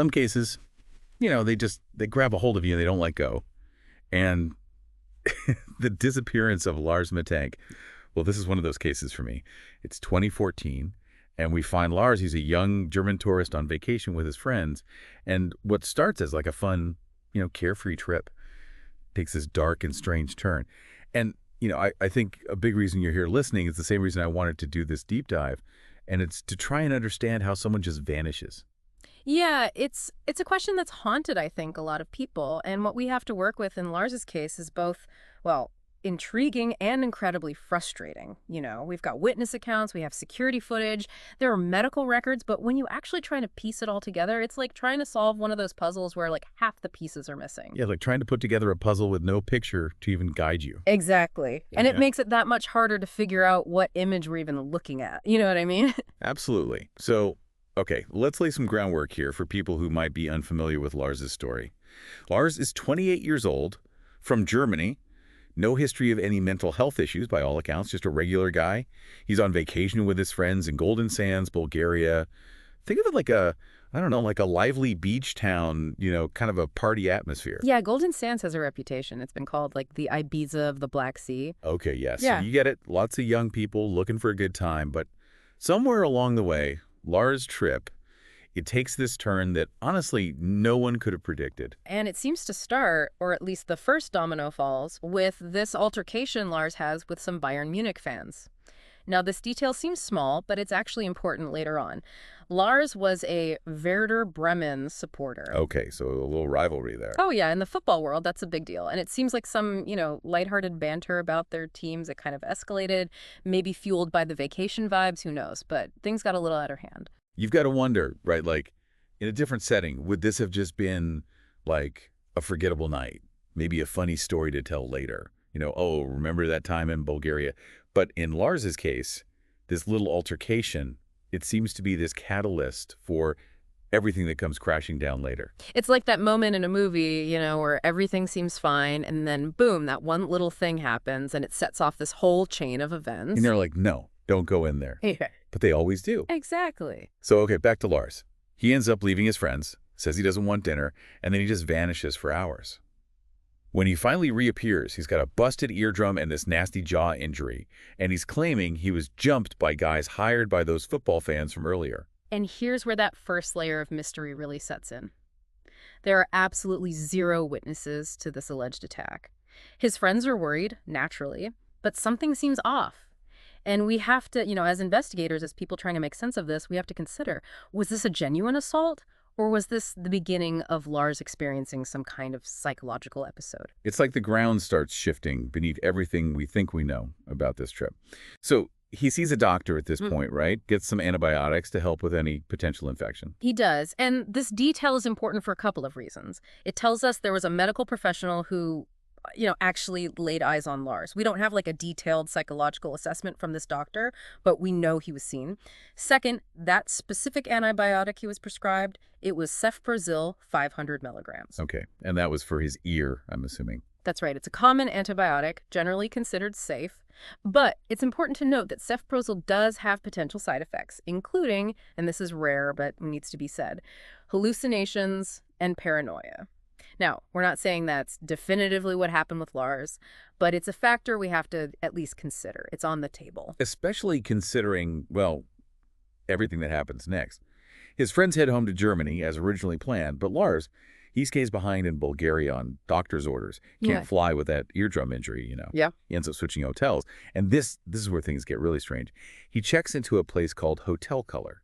Some cases, they grab a hold of you and they don't let go. And the disappearance of Lars Mittank, well, this is one of those cases for me. It's 2014, and we find Lars. He's a young German tourist on vacation with his friends. And what starts as like a fun, carefree trip takes this dark and strange turn. And, I think a big reason you're here listening is the same reason I wanted to do this deep dive. And it's to try and understand how someone just vanishes. Yeah, it's a question that's haunted, I think, a lot of people. And what we have to work with in Lars's case is both, well, intriguing and incredibly frustrating. We've got witness accounts, we have security footage, there are medical records, but when you actually try to piece it all together, it's like trying to solve one of those puzzles where like half the pieces are missing. Yeah, like trying to put together a puzzle with no picture to even guide you. Exactly. And it makes it that much harder to figure out what image we're even looking at. You know what I mean? Absolutely. So, okay, let's lay some groundwork here for people who might be unfamiliar with Lars's story. Lars is 28 years old, from Germany. No history of any mental health issues, by all accounts, just a regular guy. He's on vacation with his friends in Golden Sands, Bulgaria. Think of it like like a lively beach town, kind of a party atmosphere. Yeah, Golden Sands has a reputation. It's been called like the Ibiza of the Black Sea. Okay, yes. Yeah. So you get it. Lots of young people looking for a good time. But somewhere along the way, Lars' trip, it takes this turn that, honestly, no one could have predicted. And it seems to start, or at least the first domino falls, with this altercation Lars has with some Bayern Munich fans. Now, this detail seems small, but it's actually important later on. Lars was a Werder Bremen supporter. Okay, so a little rivalry there. Oh, yeah, in the football world, that's a big deal. And it seems like some, lighthearted banter about their teams that kind of escalated, maybe fueled by the vacation vibes, who knows? But things got a little out of hand. You've got to wonder, right, like, in a different setting, would this have just been, like, a forgettable night? Maybe a funny story to tell later. Oh, remember that time in Bulgaria? But in Lars's case, this little altercation, it seems to be this catalyst for everything that comes crashing down later. It's like that moment in a movie, where everything seems fine, and then, boom, that one little thing happens, and it sets off this whole chain of events. And they're like, no, don't go in there. Yeah. But they always do. Exactly. So, okay, back to Lars. He ends up leaving his friends, says he doesn't want dinner, and then he just vanishes for hours. When he finally reappears, he's got a busted eardrum and this nasty jaw injury, and he's claiming he was jumped by guys hired by those football fans from earlier. And here's where that first layer of mystery really sets in. There are absolutely zero witnesses to this alleged attack. His friends are worried, naturally, but something seems off. And we have to, as investigators, as people trying to make sense of this, we have to consider, was this a genuine assault? Or was this the beginning of Lars experiencing some kind of psychological episode? It's like the ground starts shifting beneath everything we think we know about this trip. So he sees a doctor at this point, right? Gets some antibiotics to help with any potential infection. He does. And this detail is important for a couple of reasons. It tells us there was a medical professional who actually laid eyes on Lars. We don't have like a detailed psychological assessment from this doctor, but we know he was seen. Second, that specific antibiotic he was prescribed, it was cefprozil 500 milligrams. Okay, and that was for his ear, I'm assuming. That's right. It's a common antibiotic, generally considered safe. But it's important to note that cefprozil does have potential side effects, including, and this is rare but needs to be said, hallucinations and paranoia. Now, we're not saying that's definitively what happened with Lars, but it's a factor we have to at least consider. It's on the table. Especially considering, well, everything that happens next. His friends head home to Germany as originally planned, but Lars, he stays behind in Bulgaria on doctor's orders. Can't fly with that eardrum injury, Yeah. He ends up switching hotels. And this is where things get really strange. He checks into a place called Hotel Color.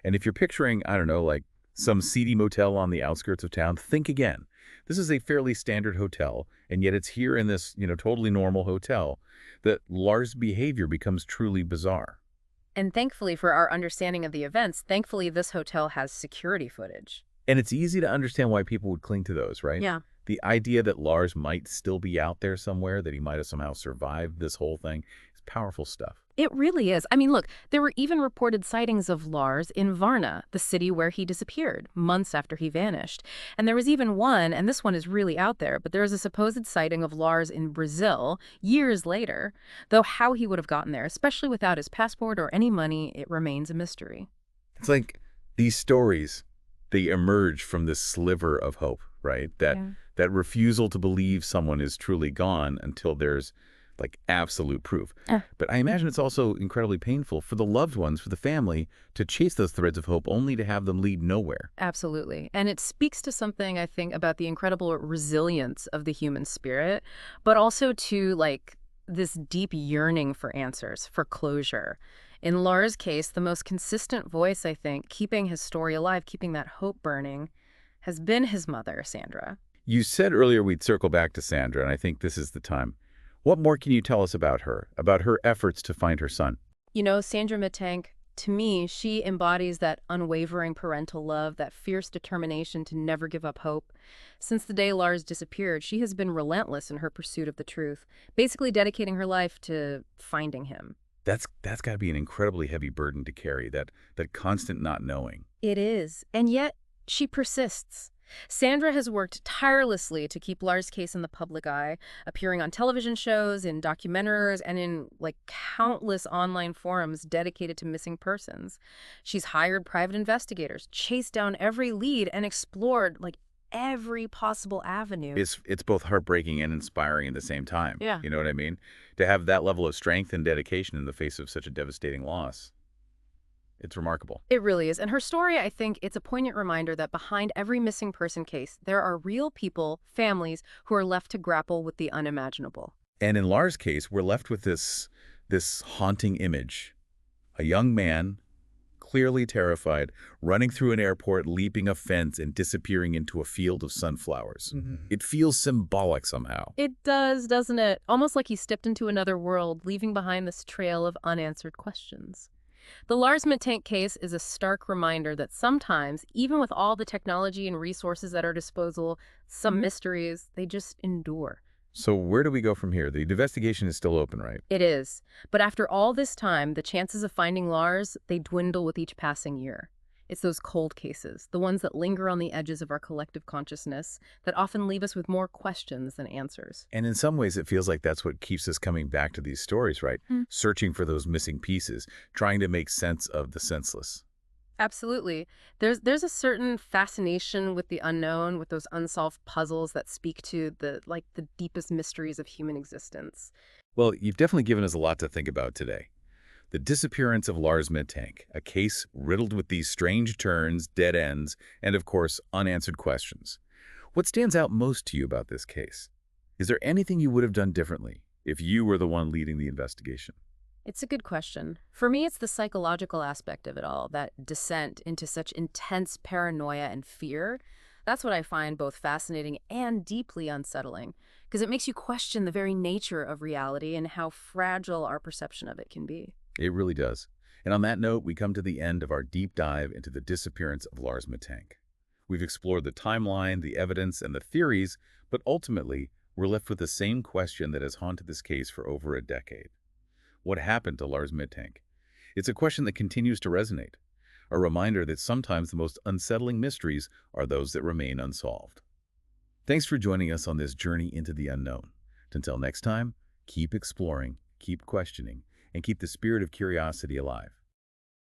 And if you're picturing, I don't know, like some seedy motel on the outskirts of town, think again. This is a fairly standard hotel, and yet it's here in this, totally normal hotel that Lars' behavior becomes truly bizarre. And thankfully for our understanding of the events, thankfully this hotel has security footage. And it's easy to understand why people would cling to those, right? Yeah. The idea that Lars might still be out there somewhere, that he might have somehow survived this whole thing, is powerful stuff. It really is. I mean, look, there were even reported sightings of Lars in Varna, the city where he disappeared, months after he vanished. And there was even one, and this one is really out there, but there was a supposed sighting of Lars in Brazil years later, though how he would have gotten there, especially without his passport or any money, it remains a mystery. It's like these stories, they emerge from this sliver of hope, right? Yeah. That refusal to believe someone is truly gone until there's like absolute proof. But I imagine it's also incredibly painful for the loved ones, for the family, to chase those threads of hope only to have them lead nowhere. Absolutely. And it speaks to something, I think, about the incredible resilience of the human spirit, but also to like this deep yearning for answers, for closure. In Lars' case, the most consistent voice, I think, keeping his story alive, keeping that hope burning, has been his mother, Sandra. You said earlier we'd circle back to Sandra, and I think this is the time. What more can you tell us about her efforts to find her son? You know, Sandra Mittank, to me, she embodies that unwavering parental love, that fierce determination to never give up hope. Since the day Lars disappeared, she has been relentless in her pursuit of the truth, basically dedicating her life to finding him. That's got to be an incredibly heavy burden to carry, that constant not knowing. It is, and yet she persists. Sandra has worked tirelessly to keep Lars' case in the public eye, appearing on television shows, in documentaries, and in like countless online forums dedicated to missing persons. She's hired private investigators, chased down every lead, and explored like every possible avenue. It's both heartbreaking and inspiring at the same time. Yeah. You know what I mean? To have that level of strength and dedication in the face of such a devastating loss. It's remarkable. It really is. And her story, I think, it's a poignant reminder that behind every missing person case, there are real people, families, who are left to grapple with the unimaginable. And in Lars' case, we're left with this haunting image. A young man, clearly terrified, running through an airport, leaping a fence, and disappearing into a field of sunflowers. It feels symbolic somehow. It does, doesn't it? Almost like he stepped into another world, leaving behind this trail of unanswered questions. The Lars Mittank case is a stark reminder that sometimes, even with all the technology and resources at our disposal, some mysteries, they just endure. So where do we go from here? The investigation is still open, right? It is. But after all this time, the chances of finding Lars, they dwindle with each passing year. It's those cold cases, the ones that linger on the edges of our collective consciousness, that often leave us with more questions than answers. And in some ways, it feels like that's what keeps us coming back to these stories, right? Searching for those missing pieces, trying to make sense of the senseless. Absolutely. There's a certain fascination with the unknown, with those unsolved puzzles that speak to the deepest mysteries of human existence. Well, you've definitely given us a lot to think about today. The disappearance of Lars Mittank, a case riddled with these strange turns, dead ends, and of course, unanswered questions. What stands out most to you about this case? Is there anything you would have done differently if you were the one leading the investigation? It's a good question. For me, it's the psychological aspect of it all, that descent into such intense paranoia and fear. That's what I find both fascinating and deeply unsettling, because it makes you question the very nature of reality and how fragile our perception of it can be. It really does. And on that note, we come to the end of our deep dive into the disappearance of Lars Mittank. We've explored the timeline, the evidence, and the theories, but ultimately, we're left with the same question that has haunted this case for over a decade. What happened to Lars Mittank? It's a question that continues to resonate, a reminder that sometimes the most unsettling mysteries are those that remain unsolved. Thanks for joining us on this journey into the unknown. Until next time, keep exploring, keep questioning, and keep the spirit of curiosity alive.